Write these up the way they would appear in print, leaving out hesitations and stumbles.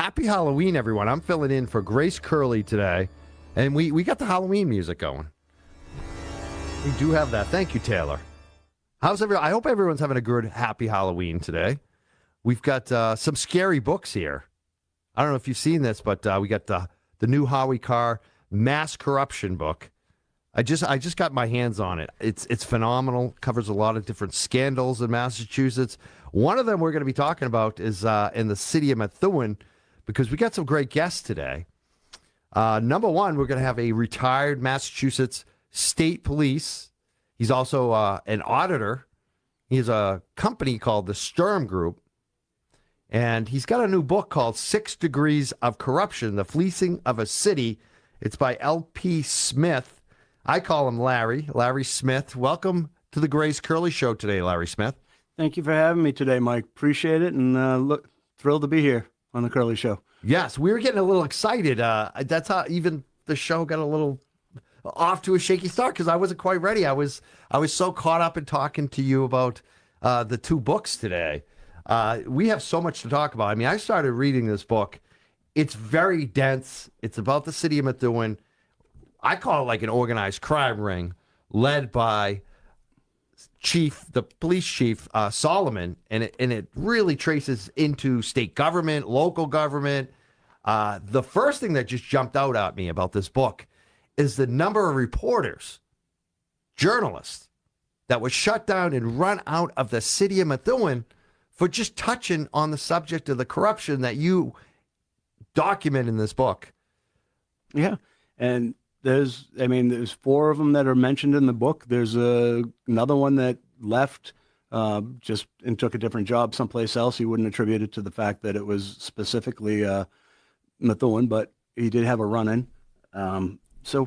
Happy Halloween, everyone. I'm filling in for Grace Curley today, and we got the Halloween music going. We do have that. Thank you, Taylor. How's everyone? I hope everyone's having a good, happy Halloween today. We've got some scary books here. I don't know if you've seen this, but we got the new Howie Carr Mass Corruption book. I just got my hands on it. It's phenomenal. Covers a lot of different scandals in Massachusetts. One of them we're going to be talking about is in the city of Methuen, because we got some great guests today. Number one, we're going to have a retired Massachusetts State Police. He's also an auditor. He has a company called the Sturm Group. And he's got a new book called 6 Degrees of Corruption, The Fleecing of a City. It's by L.P. Smith. I call him Larry Smith. Welcome to the Grace Curley Show today, Larry Smith. Thank you for having me today, Mike. Appreciate it, and thrilled to be here on the Curley Show. Yes, we were getting a little excited. That's how even the show got a little off to a shaky start because I wasn't quite ready. I was so caught up in talking to you about the two books today. We have so much to talk about. I mean, I started reading this book. It's very dense. It's about the city of Methuen. I call it like an organized crime ring led by the police chief, Solomon, and it really traces into state government, local government. The first thing that just jumped out at me about this book is the number of reporters, journalists, that was shut down and run out of the city of Methuen for just touching on the subject of the corruption that you document in this book. Yeah, and there's 4 of them that are mentioned in the book. There's another one that left just and took a different job someplace else. He wouldn't attribute it to the fact that it was specifically Methuen, but he did have a run-in. So,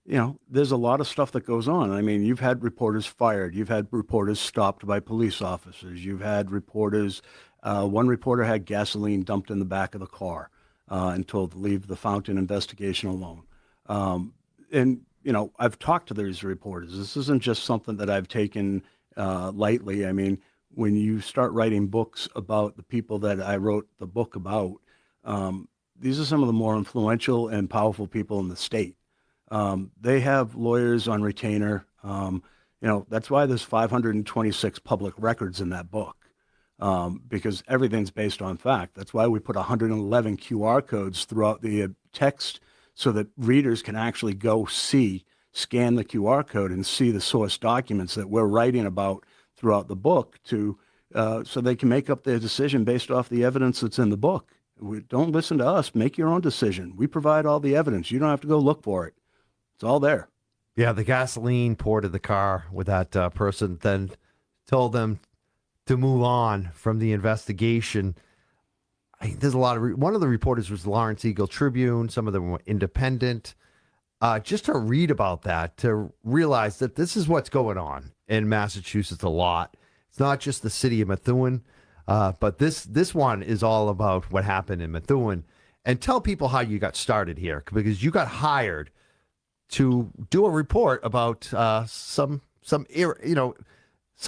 there's a lot of stuff that goes on. I mean, you've had reporters fired. You've had reporters stopped by police officers. You've had reporters, one reporter had gasoline dumped in the back of the car and told to leave the Fountain investigation alone. And, I've talked to these reporters. This isn't just something that I've taken lightly. I mean, when you start writing books about the people that I wrote the book about, these are some of the more influential and powerful people in the state. They have lawyers on retainer. That's why there's 526 public records in that book, because everything's based on fact. That's why we put 111 QR codes throughout the text so that readers can actually go scan the QR code and see the source documents that we're writing about throughout the book so they can make up their decision based off the evidence that's in the book. Don't listen to us. Make your own decision. We provide all the evidence. You don't have to go look for it. It's all there. Yeah, the gasoline poured in the car with that person, then told them to move on from the investigation. There's a lot of one of the reporters was Lawrence Eagle Tribune. Some of them were independent. Just to read about that, to realize that this is what's going on in Massachusetts a lot. It's not just the city of Methuen, but this one is all about what happened in Methuen. And tell people how you got started here, because you got hired to do a report about some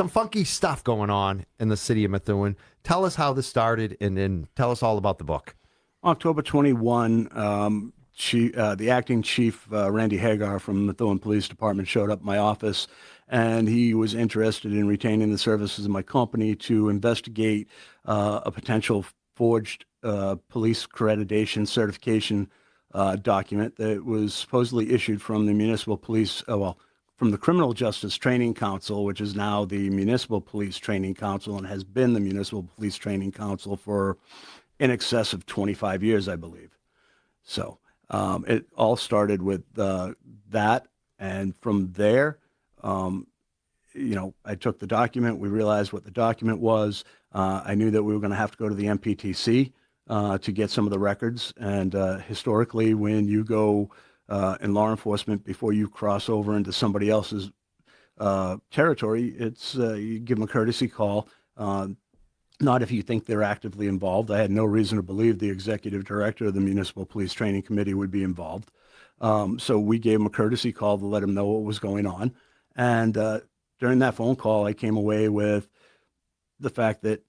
funky stuff going on in the city of Methuen. Tell us how this started, and then tell us all about the book. October 21, the acting chief, Randy Hagar from the Methuen Police Department, showed up in my office, and he was interested in retaining the services of my company to investigate a potential forged police accreditation certification document that was supposedly issued from the municipal police, from the Criminal Justice Training Council, which is now the Municipal Police Training Council and has been the Municipal Police Training Council for in excess of 25 years, I believe. So it all started with that, and from there, I took the document. We realized what the document was. I knew that we were going to have to go to the MPTC to get some of the records. And historically, when you go in law enforcement, before you cross over into somebody else's territory, it's you give them a courtesy call. Not if you think they're actively involved. I had no reason to believe the executive director of the Municipal Police Training Committee would be involved. So we gave him a courtesy call to let him know what was going on. And during that phone call, I came away with the fact that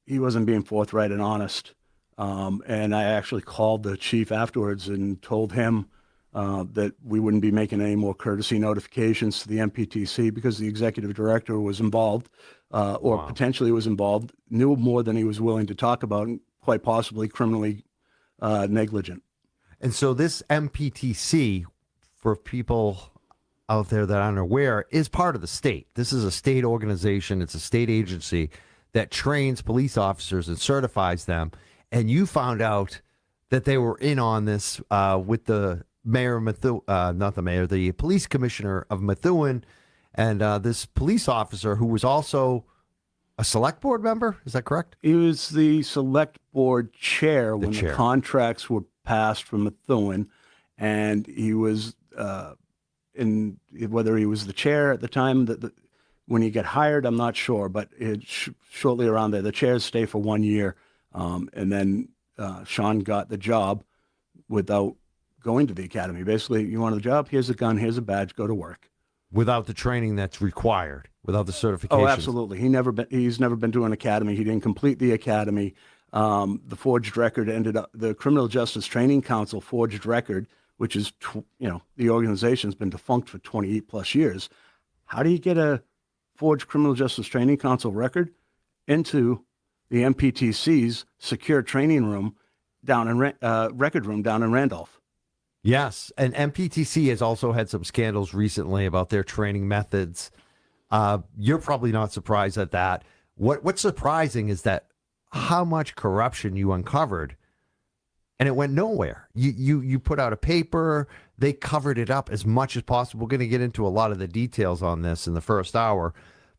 he wasn't being forthright and honest And I actually called the chief afterwards and told him that we wouldn't be making any more courtesy notifications to the MPTC because the executive director was involved or Wow. potentially was involved, knew more than he was willing to talk about, and quite possibly criminally negligent. And so this MPTC, for people out there that aren't aware, is part of the state. This is a state organization. It's a state agency that trains police officers and certifies them. And you found out that they were in on this with the mayor of Methuen, not the mayor, the police commissioner of Methuen, and this police officer who was also a select board member. Is that correct? He was the select board chair when the contracts were passed from Methuen, and he was in whether he was the chair at the time that when he got hired, I'm not sure, but shortly around there, the chairs stay for 1 year, and then Sean got the job without going to the academy. Basically, you want the job? Here's a gun, here's a badge, go to work. Without the training that's required, without the certification. Oh, absolutely. He's never been to an academy. He didn't complete the academy. The forged record ended up, the Criminal Justice Training Council forged record, which is, the organization's been defunct for 28 plus years. How do you get a forged Criminal Justice Training Council record into the MPTC's secure training room down in record room down in Randolph? Yes, and MPTC has also had some scandals recently about their training methods. You're probably not surprised at that. What's surprising is that how much corruption you uncovered, and it went nowhere. You put out a paper, they covered it up as much as possible. We're going to get into a lot of the details on this in the first hour,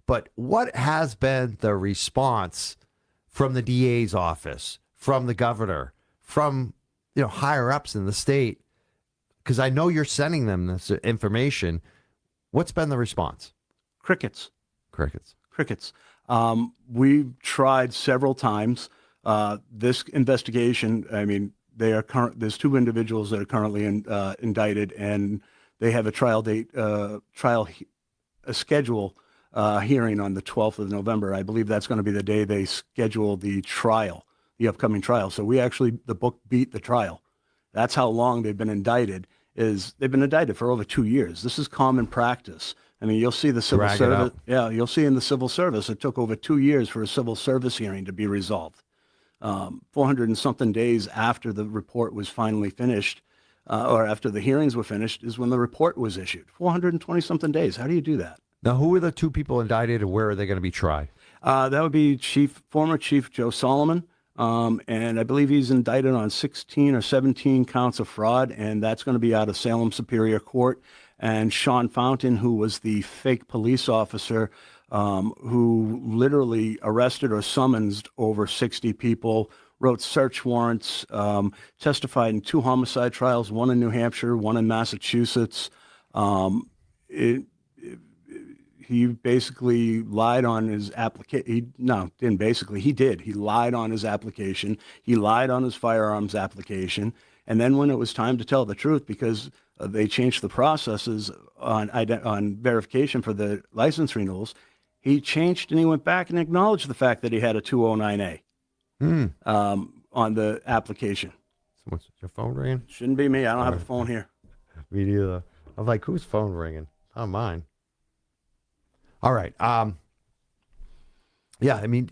but what has been the response from the DA's office, from the governor, from higher ups in the state? Because I know you're sending them this information. What's been the response? Crickets. Crickets. We've tried several times. This investigation, I mean, there's two individuals that are currently indicted, and they have a trial date, a schedule hearing on the 12th of November. I believe that's going to be the day they schedule the trial, the upcoming trial. So the book beat the trial. That's how long they've been indicted. They've been indicted for over 2 years. This is common practice. I mean, you'll see the civil service. Yeah, you'll see in the civil service, it took over 2 years for a civil service hearing to be resolved. 400 and something days after the report was finally finished, or after the hearings were finished, is when the report was issued. 420 something days. How do you do that? Now, who are the two people indicted, and where are they going to be tried? That would be former Chief Joe Solomon. And I believe he's indicted on 16 or 17 counts of fraud, and that's going to be out of Salem Superior Court. And Sean Fountain, who was the fake police officer who literally arrested or summoned over 60 people, wrote search warrants, testified in 2 homicide trials, one in New Hampshire, one in Massachusetts. He basically lied on his application. He did. He lied on his application. He lied on his firearms application. And then when it was time to tell the truth, because they changed the processes on verification for the license renewals, he changed and he went back and acknowledged the fact that he had a 209A on the application. What's your phone ringing? Shouldn't be me. I don't have a phone here. Me neither. I'm like, whose phone ringing? Not mine. All right. Yeah, I mean,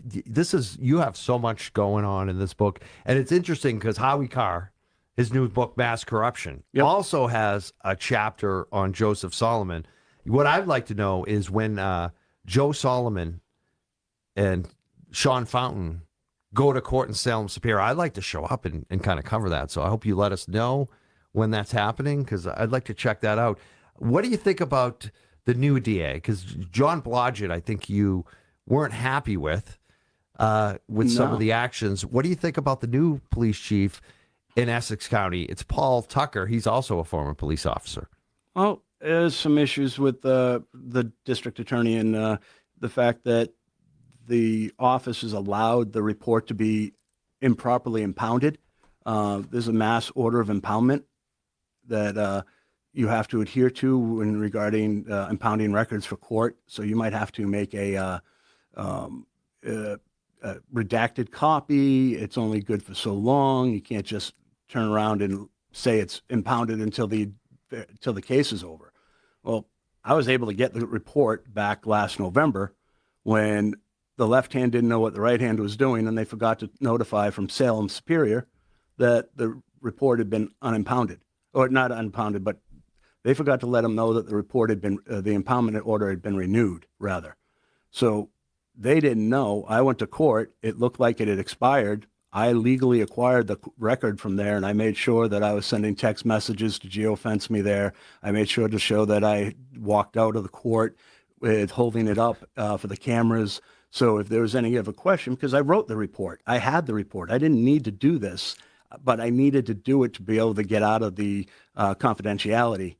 you have so much going on in this book. And it's interesting because Howie Carr, his new book, Mass Corruption, also has a chapter on Joseph Solomon. What I'd like to know is when Joe Solomon and Sean Fountain go to court in Salem Superior, I'd like to show up and kind of cover that. So I hope you let us know when that's happening, because I'd like to check that out. What do you think about the new DA? Because John Blodgett, I think you weren't happy with some of the actions. What do you think about the new police chief in Essex County? It's Paul Tucker. He's also a former police officer. Well, there's some issues with the district attorney and the fact that the office has allowed the report to be improperly impounded. There's a mass order of impoundment that you have to adhere to when regarding impounding records for court. So you might have to make a a redacted copy. It's only good for so long. You can't just turn around and say it's impounded until the case is over. Well, I was able to get the report back last November when the left hand didn't know what the right hand was doing, and they forgot to notify from Salem Superior that the report had been unimpounded, or not unimpounded, but they forgot to let them know that the report had been, the impoundment order had been renewed, rather. So they didn't know. I went to court. It looked like it had expired. I legally acquired the record from there, and I made sure that I was sending text messages to geofence me there. I made sure to show that I walked out of the court with holding it up for the cameras. So if there was any other question, because I wrote the report, I had the report. I didn't need to do this, but I needed to do it to be able to get out of the confidentiality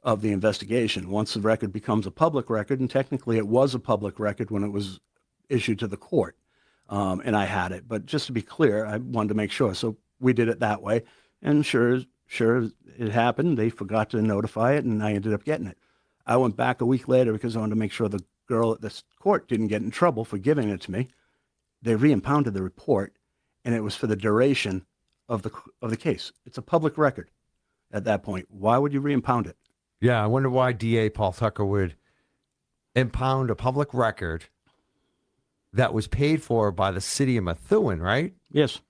of the investigation. Once the record becomes a public record, and technically it was a public record when it was issued to the court, and I had it. But just to be clear, I wanted to make sure. So we did it that way, and sure it happened. They forgot to notify it, and I ended up getting it. I went back a week later because I wanted to make sure the girl at this court didn't get in trouble for giving it to me. They re-impounded the report, and it was for the duration of the case. It's a public record at that point. Why would you re-impound it? Yeah, I wonder why DA Paul Tucker would impound a public record that was paid for by the city of Methuen, right? Yes.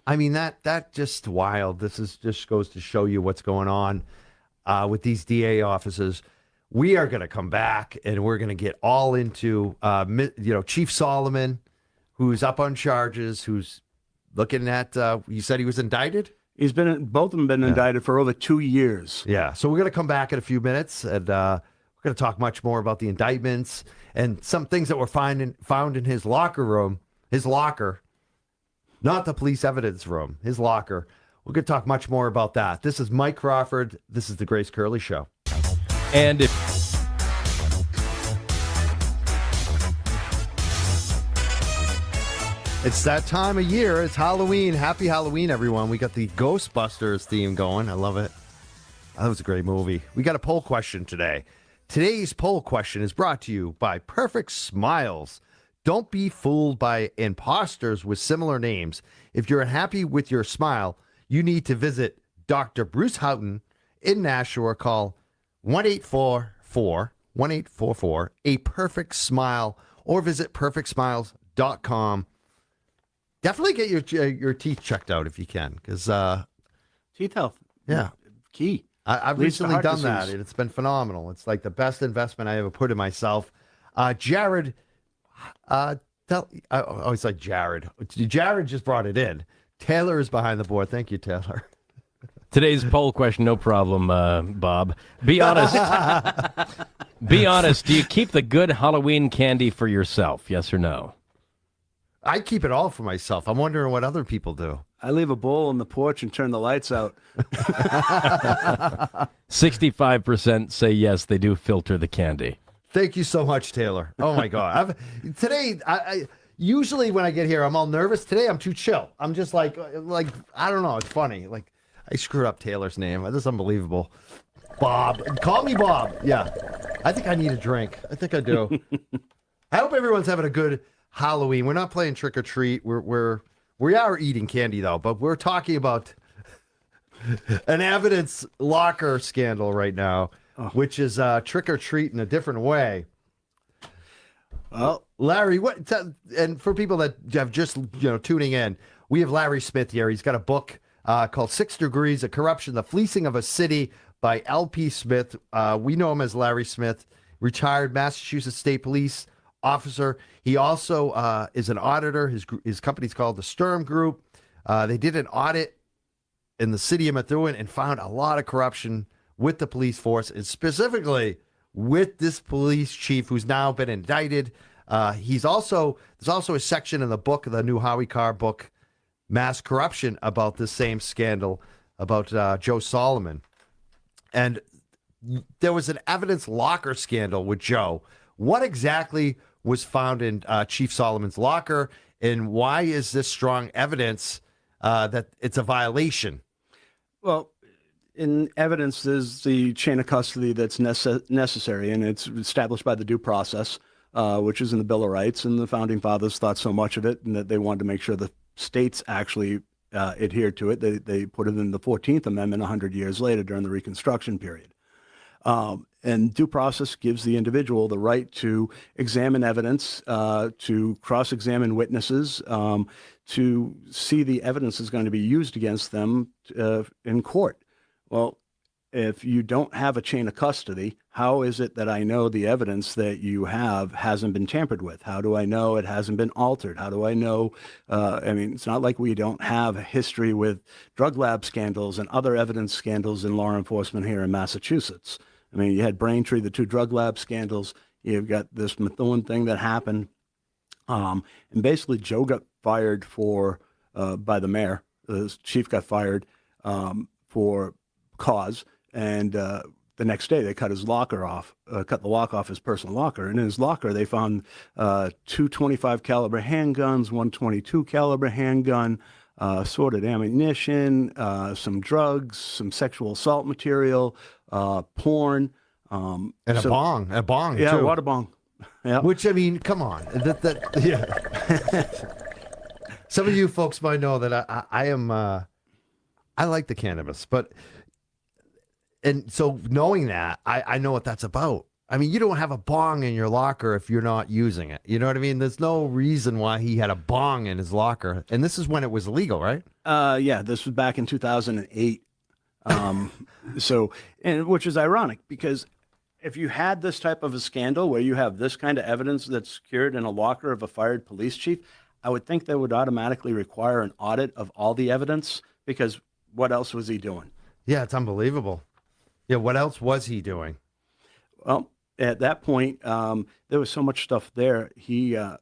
I mean, that just wild. This is just goes to show you what's going on with these DA offices. We are going to come back and we're going to get all into, Chief Solomon, who's up on charges, who's looking at, you said he was indicted? Both of them been indicted for over 2 years. Yeah. So we're going to come back in a few minutes and we're going to talk much more about the indictments and some things that were found in his locker, not the police evidence room, his locker. We're going to talk much more about that. This is Mike Crawford. This is the Grace Curley Show. And if it's that time of year, it's Halloween. Happy Halloween, everyone. We got the Ghostbusters theme going. I love it. That was a great movie. We got a poll question today. Today's poll question is brought to you by Perfect Smiles. Don't be fooled by imposters with similar names. If you're unhappy with your smile, you need to visit Dr. Bruce Houghton in Nashua. Call 1-844 a perfect smile or visit perfectsmiles.com. Definitely get your teeth checked out if you can, because Teeth health. Yeah. Key. I've Leads to recently heart done disease. that, and it's been phenomenal. It's like the best investment I ever put in myself. Jared, I always like Jared. Jared just brought it in. Taylor is behind the board. Thank you, Taylor. today's poll question, no problem, Bob. Be honest. Be honest. Do you keep the good Halloween candy for yourself? Yes or no? I keep it all for myself. I'm wondering what other people do. I leave a bowl on the porch and turn the lights out. 65% say yes, they do filter the candy. Thank you so much, Taylor. Oh my God. Today, usually when I get here, I'm all nervous. Today, I'm too chill. I'm just like I don't know. It's funny. Like I screwed up Taylor's name. This is unbelievable. Bob. Call me Bob. Yeah. I think I need a drink. I think I do. I hope everyone's having a good Halloween. We're not playing trick or treat. We are eating candy though, but we're talking about an evidence locker scandal right now, which is trick or treat in a different way. Well, Larry, and for people that have just tuning in, we have Larry Smith here. He's got a book called 6 Degrees of Corruption: The Fleecing of a City by L.P. Smith. We know him as Larry Smith, retired Massachusetts State Police officer. He also is an auditor. His company's called the Sturm Group. They did an audit in the city of Methuen and found a lot of corruption with the police force, and specifically with this police chief who's now been indicted. There's also a section in the book, the new Howie Carr book, Mass Corruption, about this same scandal about Joe Solomon. And there was an evidence locker scandal with Joe. What exactly was found in Chief Solomon's locker, and why is this strong evidence that it's a violation? Well, in evidence, there's the chain of custody that's necessary, and it's established by the due process. which is in the Bill of Rights, and the Founding Fathers thought so much of it and that they wanted to make sure the states actually adhered to it. They put it in the 14th Amendment 100 years later during the Reconstruction period. And due process gives the individual the right to examine evidence, to cross-examine witnesses, to see the evidence is going to be used against them in court. Well, if you don't have a chain of custody, how is it that I know the evidence that you have hasn't been tampered with? How do I know it hasn't been altered? How do I know? It's not like we don't have a history with drug lab scandals and other evidence scandals in law enforcement here in Massachusetts. I mean, you had Braintree, the 2 drug lab scandals. You've got this Methuen thing that happened. And basically, Joe got fired by the mayor. The chief got fired for cause. And the next day, they cut his locker off, cut the lock off his personal locker. And in his locker, they found 2 .25 caliber handguns, 1 .22 caliber handgun, assorted ammunition, some drugs, some sexual assault material, porn, and a bong, yeah, too. water bong, yeah. Which, I mean, come on, yeah. Some of you folks might know that I am, I like the cannabis, and so knowing that, I know what that's about. I mean, you don't have a bong in your locker if you're not using it. You know what I mean? There's no reason why he had a bong in his locker, and this is when it was illegal, right? Yeah, this was back in 2008. Which is ironic because if you had this type of a scandal where you have this kind of evidence that's secured in a locker of a fired police chief, I would think that would automatically require an audit of all the evidence, because what else was he doing? Yeah, it's unbelievable. Yeah, what else was he doing? Well, at that point, there was so much stuff there. They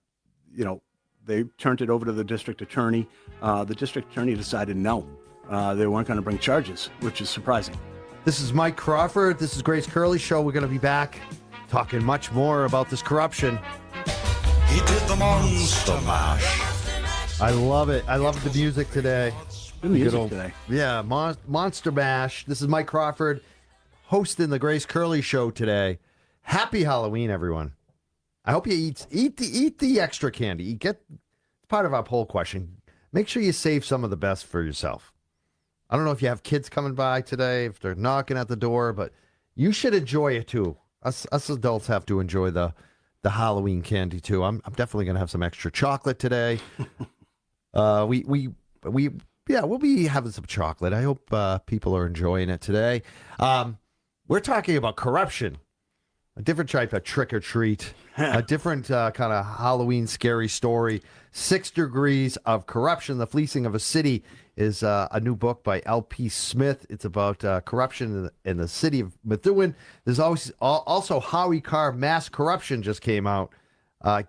turned it over to the district attorney. The district attorney decided no. They weren't going to bring charges, which is surprising. This is Mike Crawford. This is Grace Curley Show. We're going to be back talking much more about this corruption. He did the monster mash. I love it. I love the music today. Good music today. Yeah, Monster Mash. This is Mike Crawford hosting the Grace Curley Show today. Happy Halloween, everyone. I hope you eat the extra candy. It's part of our poll question. Make sure you save some of the best for yourself. I don't know if you have kids coming by today, if they're knocking at the door, but you should enjoy it too. Us adults have to enjoy the Halloween candy too. I'm definitely gonna have some extra chocolate today. We'll be having some chocolate. I hope people are enjoying it today. We're talking about corruption, a different type of trick or treat, a different kind of Halloween scary story. 6 Degrees of Corruption: The Fleecing of a City is a new book by L.P. Smith. It's about corruption in the city of Methuen. There's also Howie Carr, Mass Corruption, just came out.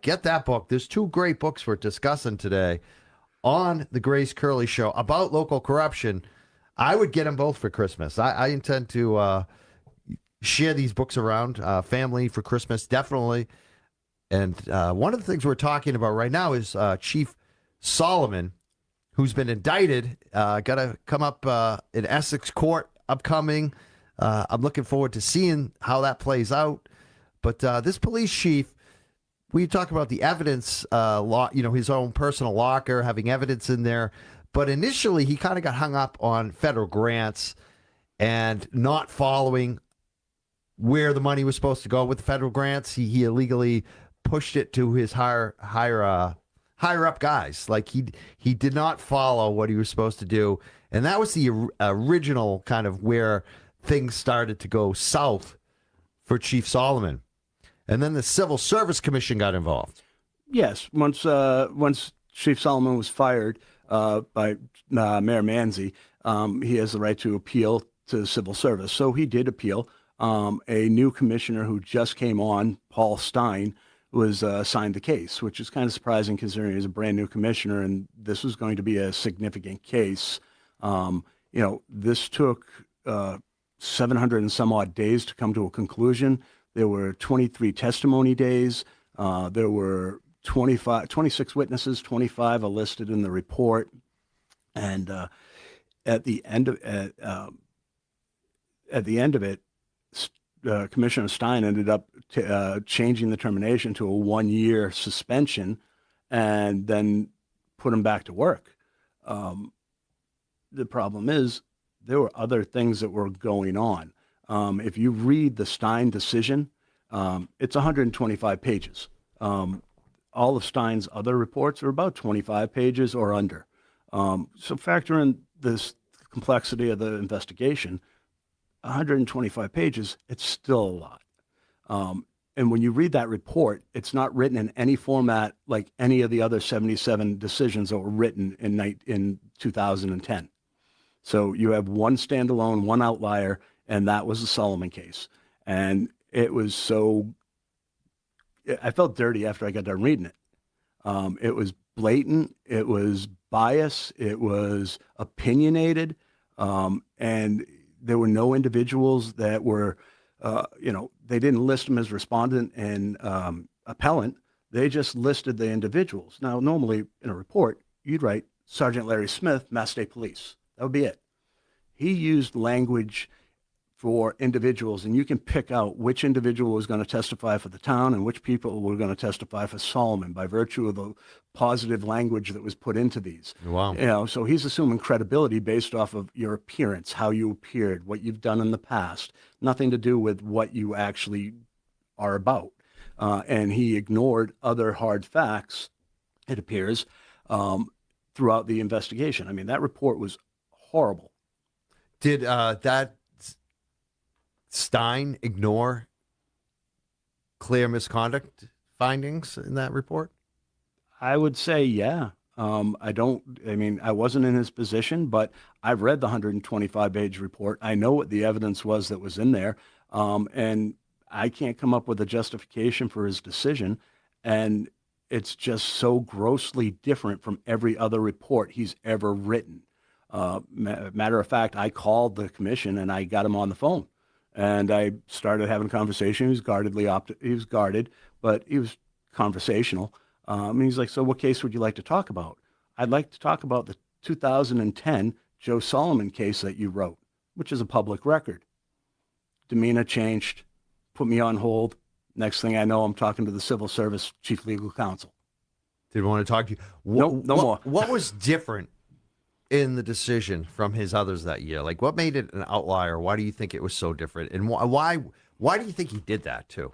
Get that book. There's 2 great books we're discussing today on the Grace Curley Show about local corruption. I would get them both for Christmas. I intend to share these books around family for Christmas, definitely. And one of the things we're talking about right now is Chief Solomon, who's been indicted. Got to come up in Essex Court upcoming. I'm looking forward to seeing how that plays out. But this police chief, we talk about the evidence law, his own personal locker, having evidence in there. But initially, he kind of got hung up on federal grants and not following where the money was supposed to go with the federal grants. He illegally pushed it to his higher up guys. Like he did not follow what he was supposed to do, and that was the original kind of where things started to go south for Chief Solomon. And then the Civil Service Commission got involved. Yes, once Chief Solomon was fired by Mayor Manzi, he has the right to appeal to civil service. So he did appeal. A new commissioner who just came on, Paul Stein, was assigned the case, which is kind of surprising considering he's a brand new commissioner and this was going to be a significant case. This took 700 and some odd days to come to a conclusion. There were 23 testimony days. There were 26 witnesses, 25 are listed in the report. And at the end of it, Commissioner Stein ended up changing the termination to a 1-year suspension and then put him back to work. The problem is there were other things that were going on. If you read the Stein decision, it's 125 pages. All of Stein's other reports are about 25 pages or under. So factor in this complexity of the investigation, 125 pages, it's still a lot. And when you read that report, it's not written in any format like any of the other 77 decisions that were written in 2010. So you have one standalone, one outlier, and that was the Solomon case. And it was I felt dirty after I got done reading it. It was blatant, it was bias, it was opinionated, and there were no individuals that were, they didn't list them as respondent and appellant. They just listed the individuals. Now, normally in a report, you'd write Sergeant Larry Smith, Mass State Police. That would be it. He used language for individuals, and you can pick out which individual was going to testify for the town and which people were going to testify for Solomon by virtue of the positive language that was put into these. Wow. So he's assuming credibility based off of your appearance, how you appeared, what you've done in the past, nothing to do with what you actually are about. And he ignored other hard facts, it appears, throughout the investigation. I mean, that report was horrible. Did that Stein ignore clear misconduct findings in that report? I would say, yeah. I wasn't in his position, but I've read the 125-page report. I know what the evidence was that was in there, and I can't come up with a justification for his decision. And it's just so grossly different from every other report he's ever written. Matter of fact, I called the commission and I got him on the phone. And I started having a conversation. He was guarded, but he was conversational. And he's like, so what case would you like to talk about? I'd like to talk about the 2010 Joe Solomon case that you wrote, which is a public record. Demeanor changed, put me on hold. Next thing I know, I'm talking to the Civil Service Chief Legal Counsel. Didn't want to talk to you. No more. What was different in the decision from his others that year? Like, what made it an outlier? Why do you think it was so different? And why do you think he did that too?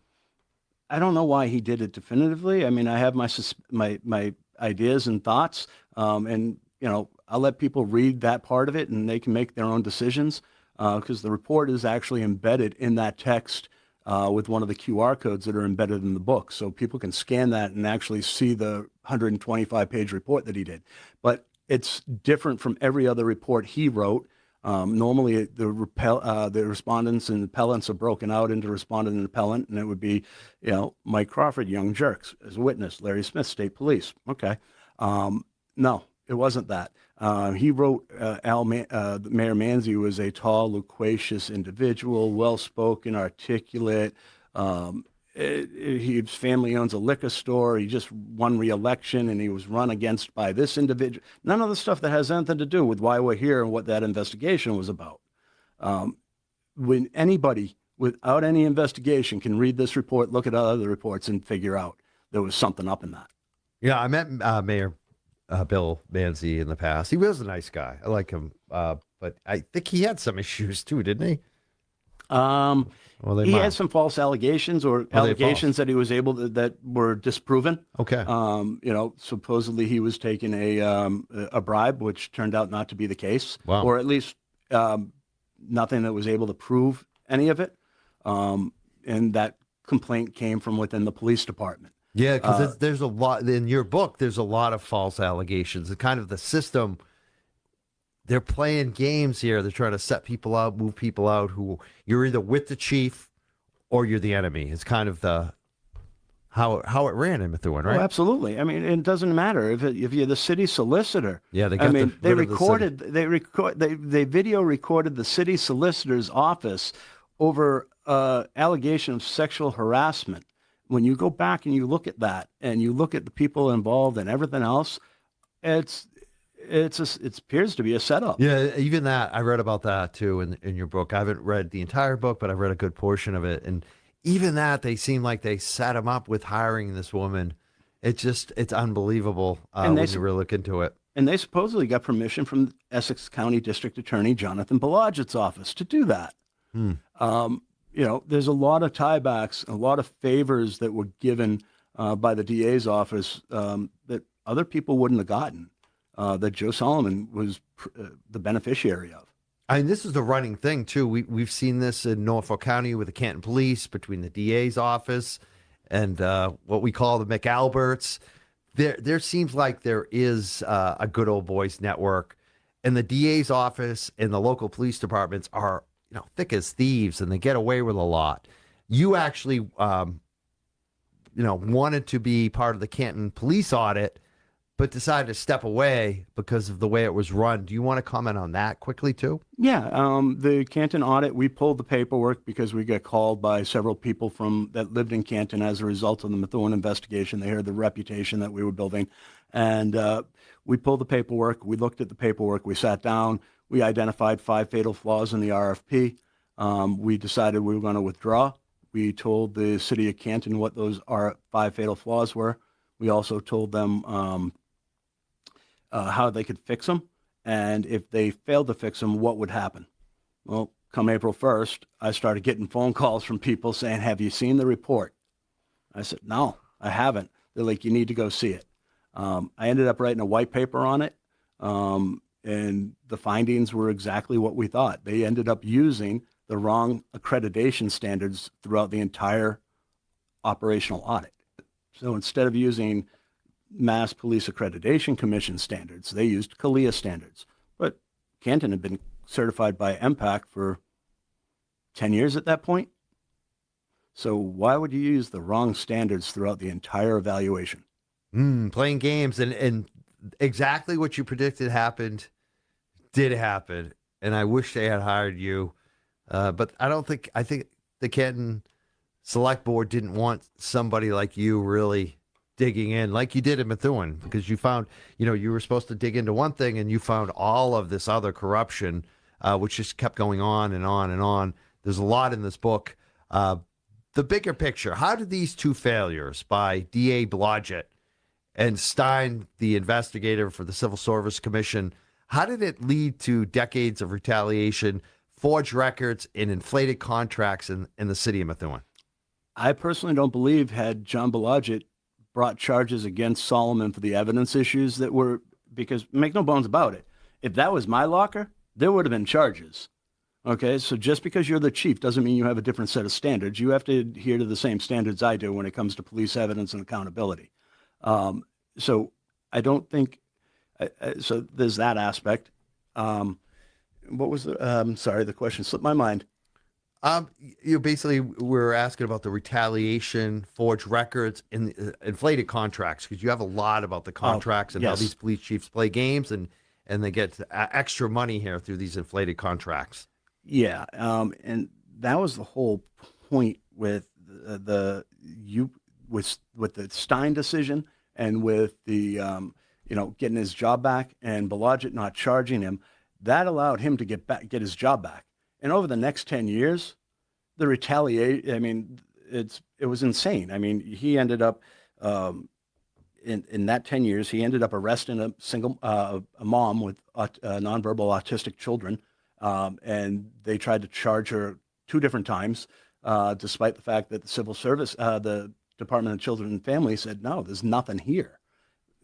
I don't know why he did it definitively. I mean, I have my ideas and thoughts, and I'll let people read that part of it, and they can make their own decisions because the report is actually embedded in that text with one of the QR codes that are embedded in the book, so people can scan that and actually see the 125-page report that he did. But it's different from every other report he wrote. Normally, the respondents and appellants are broken out into respondent and appellant, and it would be, Mike Crawford, young Jurks, as a witness, Larry Smith, State Police. Okay. No, it wasn't that. He wrote Mayor Manzi was a tall, loquacious individual, well-spoken, articulate. His family owns a liquor store. He just won re-election, and he was run against by this individual. None of the stuff that has anything to do with why we're here and what that investigation was about. When anybody without any investigation can read this report, look at other reports, and figure out there was something up in that. Yeah, I met Mayor Bill Manzi in the past. He was a nice guy. I like him, but I think he had some issues too, didn't he? He had some false allegations or allegations that he was able to, that were disproven. Okay. Supposedly he was taking a bribe, which turned out not to be the case. Wow. Or at least nothing that was able to prove any of it. And that complaint came from within the police department. Yeah, because there's a lot in your book. There's a lot of false allegations. The kind of the system. They're playing games here. They're trying to set people out, move people out who you're either with the chief or you're the enemy. It's kind of how it ran in Methuen, right? Oh, absolutely. I mean, it doesn't matter if you're the city solicitor. Yeah, they video recorded the city solicitor's office over allegation of sexual harassment. When you go back and you look at that and you look at the people involved and everything else, It appears to be a setup. Yeah, even that. I read about that too in your book. I haven't read the entire book, but I read a good portion of it. And even that, they seem like they set him up with hiring this woman. It's unbelievable And when you really look into it. And they supposedly got permission from Essex County District Attorney Jonathan Balodgett's office to do that. There's a lot of tiebacks, a lot of favors that were given by the DA's office that other people wouldn't have gotten, that Joe Solomon was the beneficiary of. And this is the running thing too. We've seen this in Norfolk County with the Canton Police between the DA's office and what we call the McAlberts. There seems like there is a good old boys network, and the DA's office and the local police departments are thick as thieves, and they get away with a lot. You actually wanted to be part of the Canton police audit, but decided to step away because of the way it was run. Do you want to comment on that quickly too? Yeah, the Canton audit, we pulled the paperwork because we got called by several people that lived in Canton as a result of the Methuen investigation. They heard the reputation that we were building. And we pulled the paperwork. We looked at the paperwork. We sat down. We identified 5 fatal flaws in the RFP. We decided we were going to withdraw. We told the city of Canton what those 5 fatal flaws were. We also told them how they could fix them, and if they failed to fix them, what would happen. Well, come April 1st, I started getting phone calls from people saying, have you seen the report? I said, no, I haven't. They're like, you need to go see it. I ended up writing a white paper on it, and the findings were exactly what we thought. They ended up using the wrong accreditation standards throughout the entire operational audit. So instead of using Mass Police Accreditation Commission standards, they used CALIA standards. But Canton had been certified by MPAC for 10 years at that point. So why would you use the wrong standards throughout the entire evaluation? Playing games, and exactly what you predicted did happen. And I wish they had hired you. But I think the Canton Select Board didn't want somebody like you really digging in like you did in Methuen, because you found, you were supposed to dig into one thing and you found all of this other corruption, which just kept going on and on and on. There's a lot in this book. The bigger picture, how did these 2 failures by DA Blodgett and Stein, the investigator for the Civil Service Commission, how did it lead to decades of retaliation, forged records, and inflated contracts in the city of Methuen? I personally don't believe had John Blodgett brought charges against Solomon for the evidence issues that were, because make no bones about it, if that was my locker, there would have been charges. Okay, so just because you're the chief doesn't mean you have a different set of standards. You have to adhere to the same standards I do when it comes to police evidence and accountability. So I don't think, so there's that aspect. What was the, sorry, the question slipped my mind. You basically were asking about the retaliation, forged records, and inflated contracts, because you have a lot about the contracts and how these police chiefs play games and they get extra money here through these inflated contracts. Yeah, and that was the whole point with the Stein decision and with the getting his job back and Blodgett not charging him. That allowed him to get his job back. And over the next 10 years, the retaliation, I mean, it was insane. I mean, he ended up, in that 10 years, he ended up arresting a mom with nonverbal autistic children. And they tried to charge her 2 different times, despite the fact that the Civil Service, the Department of Children and Family said, no, there's nothing here.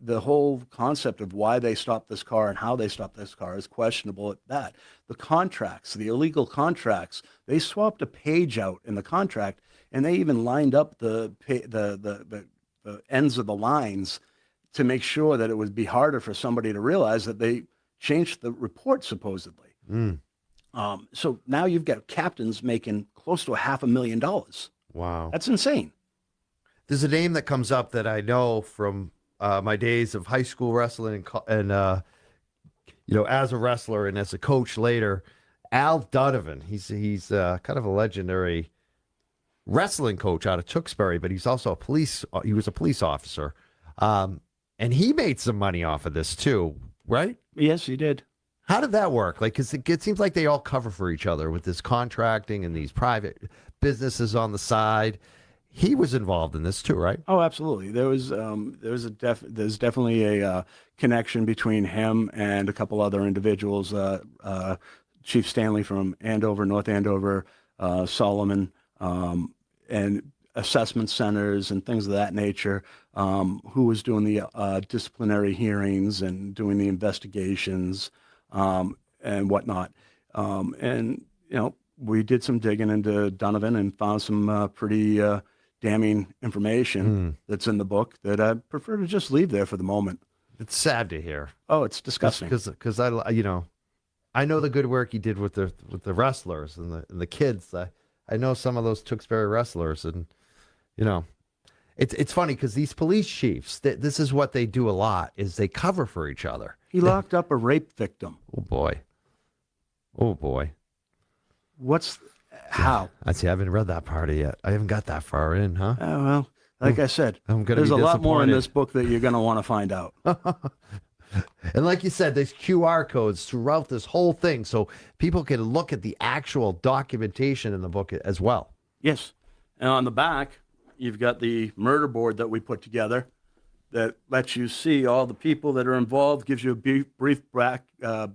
The whole concept of why they stopped this car and how they stopped this car is questionable at that. The contracts, the illegal contracts, they swapped a page out in the contract, and they even lined up the ends of the lines to make sure that it would be harder for somebody to realize that they changed the report, supposedly. So now you've got captains making close to $500,000. Wow. That's insane. There's a name that comes up that I know from my days of high school wrestling and as a wrestler and as a coach later, Al Donovan. He's kind of a legendary wrestling coach out of Tewksbury, but he's also he was a police officer. And he made some money off of this too. right? Yes, he did. How did that work? Like, because it seems like they all cover for each other with this contracting and these private businesses on the side. He was involved in this too, right? Oh, absolutely. There's definitely a connection between him and a couple other individuals. Chief Stanley from Andover, North Andover, Solomon, and assessment centers and things of that nature, who was doing the disciplinary hearings and doing the investigations and whatnot. And, we did some digging into Donovan and found some pretty damning information that's in the book that I prefer to just leave there for the moment. It's sad to hear. Oh, it's disgusting. Because I know the good work he did with the wrestlers and the kids. I know some of those Tewksbury wrestlers, and it's funny because these police chiefs, this is what they do a lot, is they cover for each other. He locked up a rape victim. Oh boy. Oh boy. How? I see. I haven't read that part yet. I haven't got that far in, huh? Oh, well, like I said, I'm gonna there's be a lot more in disappointed. this book that you're going to want to find out. And like you said, there's QR codes throughout this whole thing, so people can look at the actual documentation in the book as well. Yes. And on the back, you've got the murder board that we put together that lets you see all the people that are involved, gives you a brief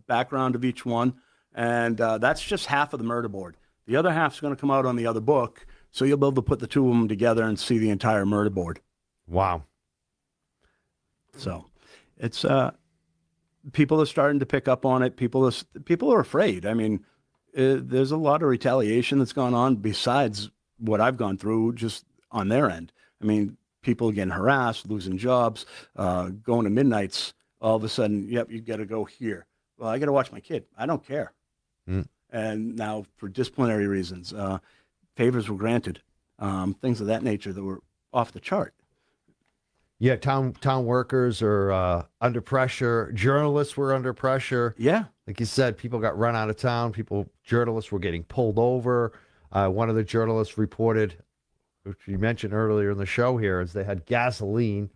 background of each one. And that's just half of the murder board. The other half is going to come out on the other book, so you'll be able to put the two of them together and see the entire murder board. Wow. So it's people are starting to pick up on it. People are afraid. I mean, there's a lot of retaliation that's gone on besides what I've gone through just on their end. I mean, people getting harassed, losing jobs, going to midnights. All of a sudden, yep, you got to go here. Well, I got to watch my kid. I don't care. And now for disciplinary reasons, favors were granted, things of that nature that were off the chart. Yeah, town workers are under pressure. Journalists were under pressure. Yeah. Like you said, people got run out of town. Journalists were getting pulled over. One of the journalists reported, which you mentioned earlier in the show here, is they had gasoline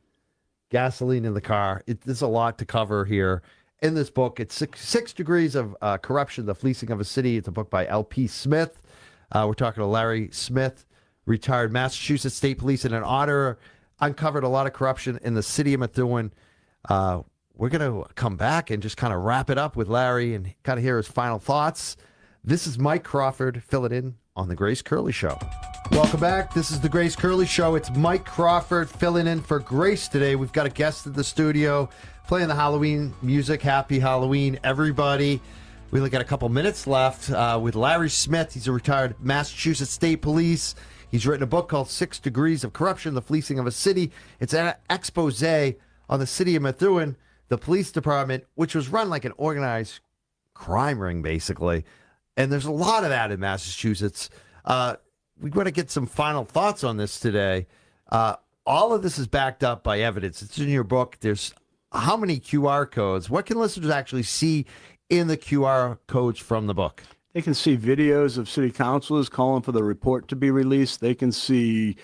in the car. There's a lot to cover here. In this book, it's six degrees of corruption, the fleecing of a city. It's a book by L.P. Smith. We're talking to Larry Smith, retired Massachusetts State Police and an auditor, uncovered a lot of corruption in the city of Methuen. We're going to come back and just kind of wrap it up with Larry and kind of hear his final thoughts. This is Mike Crawford filling in on The Grace Curley Show. Welcome back. This is The Grace Curley Show. It's Mike Crawford filling in for Grace today. We've got a guest in the studio playing the Halloween music. Happy Halloween, everybody. We only got a couple minutes left with Larry Smith. He's a retired Massachusetts State Police. He's written a book called 6 Degrees of Corruption, the Fleecing of a City. It's an expose on the city of Methuen, the police department, which was run like an organized crime ring, basically. And there's a lot of that in Massachusetts. We want to get some final thoughts on this today. All of this is backed up by evidence. It's in your book. There's how many QR codes? What can listeners actually see in the QR codes from the book? They can see videos of city councilors calling for the report to be released. They can see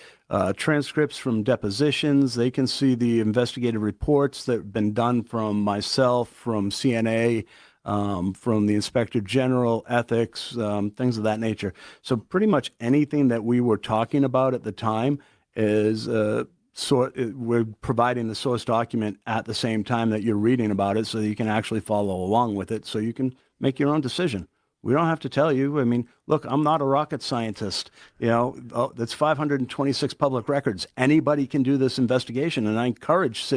transcripts from depositions. They can see the investigative reports that have been done from myself, from CNA, from the Inspector General, ethics, things of that nature. So pretty much anything that we were talking about at the time is we're providing the source document at the same time that you're reading about it so that you can actually follow along with it so you can make your own decision. We don't have to tell you. I mean, look, I'm not a rocket scientist. That's 526 public records. Anybody can do this investigation, and I encourage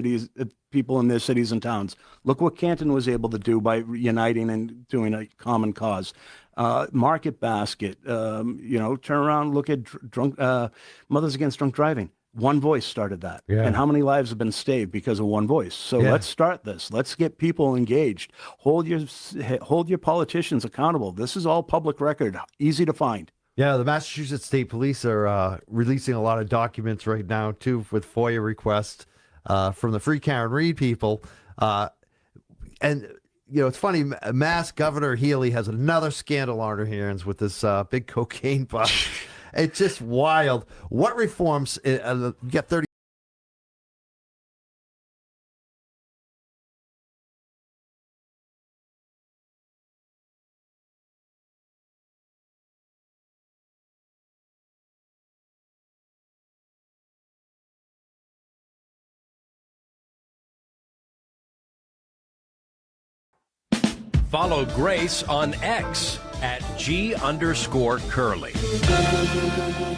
people in their cities and towns. Look what Canton was able to do by uniting and doing a common cause. Market Basket, turn around, look at Mothers Against Drunk Driving. One voice started that. Yeah. And how many lives have been saved because of one voice? So let's start this. Let's get people engaged. Hold your politicians accountable. This is all public record, easy to find. Yeah, the Massachusetts State Police are releasing a lot of documents right now, too, with FOIA requests from the Free Karen Reed people. And it's funny, Mass Governor Healy has another scandal on her hands with this big cocaine bust. It's just wild. What reforms? You got 30 Follow Grace on X at G_Curley.